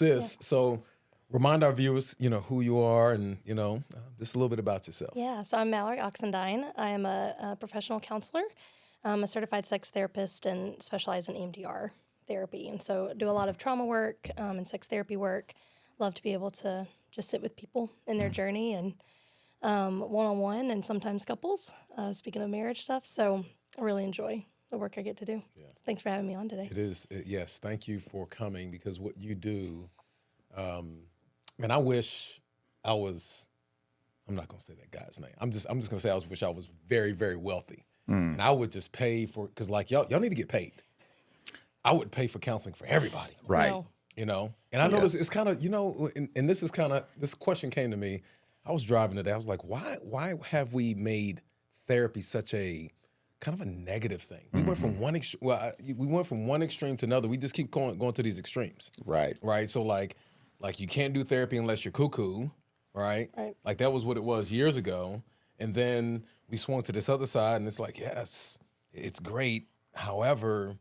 Sis, so remind our viewers, who you are and, just a little bit about yourself. Yeah, so I'm Mallory Oxendine. I am a professional counselor. I'm a certified sex therapist and specialize in EMDR therapy. And so do a lot of trauma work and sex therapy work. Love to be able to just sit with people in their journey and one-on-one and sometimes couples, speaking of marriage stuff. So I really enjoy the work I get to do. Yeah. Thanks for having me on today. It is, yes, thank you for coming because what you do, man, I wish I was, I'm not going to say that guy's name. I'm just going to say wish I was very, very wealthy. And I would just pay for, because like y'all need to get paid. I would pay for counseling for everybody. Right. No. And I noticed it's kind of, and this is kind of, this question came to me. I was driving today. I was like, why have we made therapy such a kind of a negative thing? We went from one extreme to another. We just keep going to these extremes. Right. Right. So like you can't do therapy unless you're cuckoo. Right. Like that was what it was years ago. And then we swung to this other side and it's like, yes, it's great. However,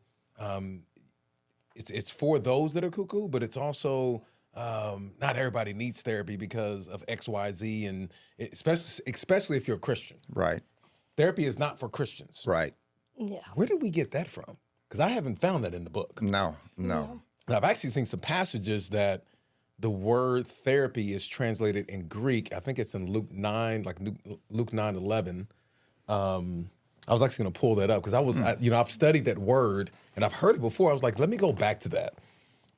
it's for those that are cuckoo, but it's also not everybody needs therapy because of X, Y, Z, and especially if you're a Christian. Right. Therapy is not for Christians. Right. Yeah. Where did we get that from? Because I haven't found that in the book. No. And I've actually seen some passages that the word therapy is translated in Greek. I think it's in Luke 9, like Luke 9:11. I was actually going to pull that up because I've studied that word and I've heard it before. I was like, let me go back to that.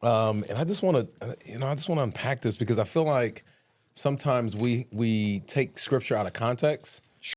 And I just want to, unpack this because I feel like sometimes we take scripture out of context